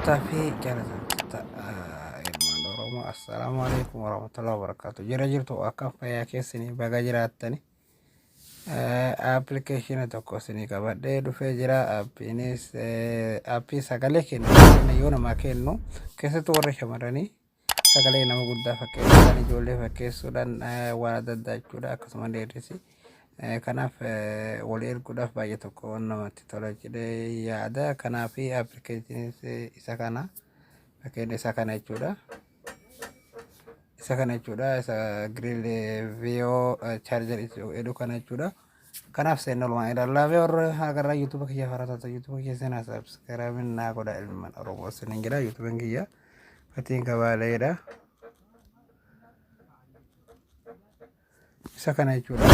في جلسة ilmaan Oromoo assalaamu alaikum warahmatullahi wabarakatuh. Jira jirtu akka fayyaa keessanii baga jiraattani. Appilikeeshina tokko isinii qabadhee dhufee jira. Aappii sagalee kennu yoo namaa kennu keessattuu warra shamarranii sagalee nama guddaa fakkeessuudhaan ijoollee fakkeessuudhaan waan adda addaa jechuudha. Akkasuma dheerisi kanaaf wal erguudhaaf baay'ee tokko waan namatti tola jedhee yaada. Kanaaf appilikeeshinii isa kana fakkeenya isa kana jechuudha. Isa kana jechuudha. Isa grill VO charger jedhu kana jechuudha. Kanaaf seenaa lumaan ilaalaa warra agarraa YouTube kiyya faratata YouTube kiyya seenaa subscribe naa godha ilmaan Oromoo sinin jira YouTube kiyya fatiin kabaaleedha. Isa kana jechuudha.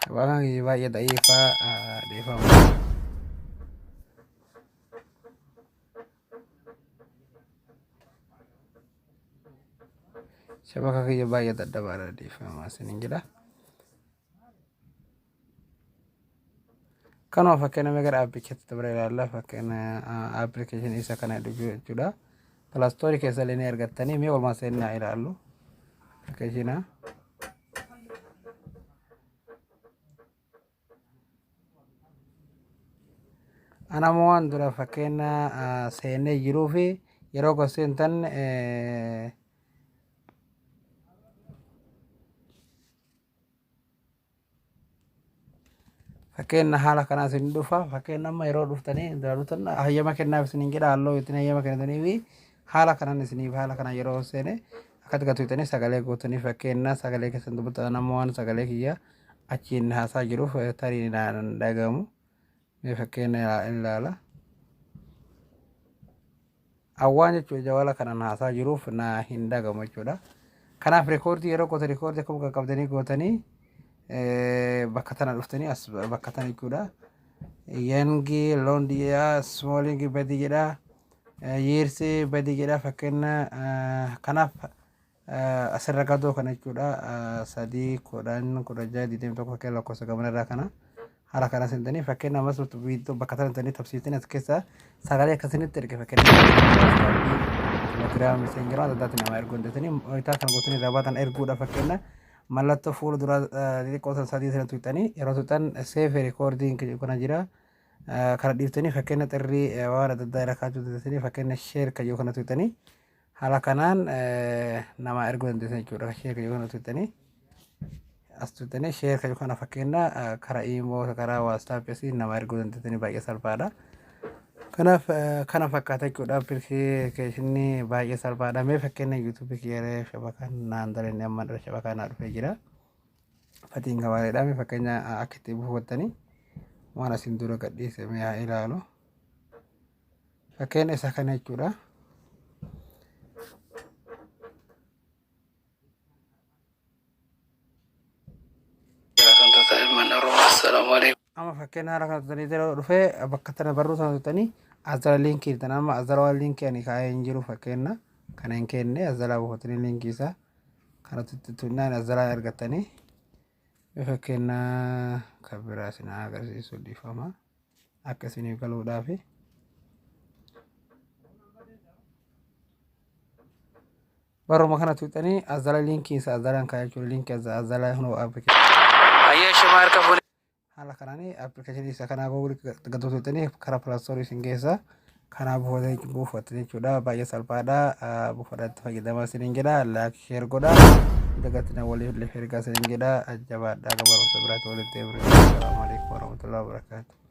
Waan baay'ee dha'iifaa dhiifama. Shabaka kiyya baay'ee dadhabaadha dhiifama sinin jira. Kanuma fakkeenya meeqa appikeetti dabra ilaalla fakkeenya appilikeeshinii isa kana jechuudha. Plaastorii keessa illee ni argattanii mee walumaa seenaa ilaallu fakkeeshina. Anamoo waan dura fakkeenya seenee jiruu fi yeroo gosoon tan fakkeenya haala kanaa isin dhufa fakkeenya amma yeroo dhuftanii daluutan hayyama kennaaf isin jedha halluu ittiin hayyama kennitanii fi haala kanaan isiniif haala kana yeroo seene akkatti gatuutanii sagalee gootanii fakkeenya sagalee keessan dubbata nama waan sagalee kiyya achiin haasaa jiruuf tarii dhagamu mee fakkeenya ilaala. Awwaan jechuudha jawala kanaan haasaa jiruuf na hin dhagamu jechuudha. Kanaaf reekoordii yeroo goota reekoordii akkuma qaqqabdanii gootanii bakka tana dhuftanii as bakka tana jechuudha. Yangi londiyaa smalling badii jedha yeersi badii jedha fakkeenya kanaaf asirra gadoo kana jechuudha. Sadii kudhan kudha jaha 21 fakkeenya lakkoofsa gamanarraa kana haala kana sentanii fakkeenya ammas biittoo bakka tana tanii tabsiiftanii as keessa sagalee akkasinitti erge fakkeenya Telegram messenger adda addaatiin nama erguu dandeessanii itaa kan gootanii rabaatan erguudha fakkeenya mallattoo fuula dura xixiqqoo sadii sana tuqxanii yeroo tuqxan save recording kana jira kana dhiiftanii fakkeenya xirrii waan adda addaa irra kaachuu dandeessanii fakkeenya share kayyoo kana tuqxanii haala kanaan nama erguu dandeessan jechuudha. Share kayyoo kana tuqxanii as tuqxanii share kayyoo kana fakkeenya karaa email karaa WhatsApp nama erguu dandeessanii baay'ee salphaadha. Kanaaf kana fakkaata jechuudha. Appilikeeshinii baay'ee salphaadha. Mee fakkeenya YouTube kiyyaree shabakaan naan daleen amma dhala shabakaan naa dhufee jira. Fatiin gabaaleedha. Mee fakkeenya akka itti buufattanii waan asin dura gadhiise mee haa ilaalu. Fakkeenya isa kana jechuudha. Amma fakkeenya haala kana tutanii dhufee bakka tana barruu sana tutanii azala linkii tan amma azala waan linkii ani kaa'ee hin jiru fakkeenya kana hin kenne azala buufatanii linkii isaa kana tunnaan azala argattanii fakkeenya kan biraa isin agarsiisu dhiifama akka isiniif galuudhaafi. Barruma kana tutanii azala linkii isaa azalaan kaa'ee jiru linkii azala hunoo appilikeeshinii haala kanaan appilikeeshinii isa kanaa Google gaddootanii karaa Plaastorii isin geessa kanaa buufatanii jechuudha. Baay'ee salphaadha. Buufadhaatti fayyadamaa isin jedha. Laak sheer godha. Dagatina waliif ergaa isin jedha. Ajjabaadhaa gabaarsa biraatti walitti eebbisu. Assalaamu alaikum warahmatullahi wabarakatuh.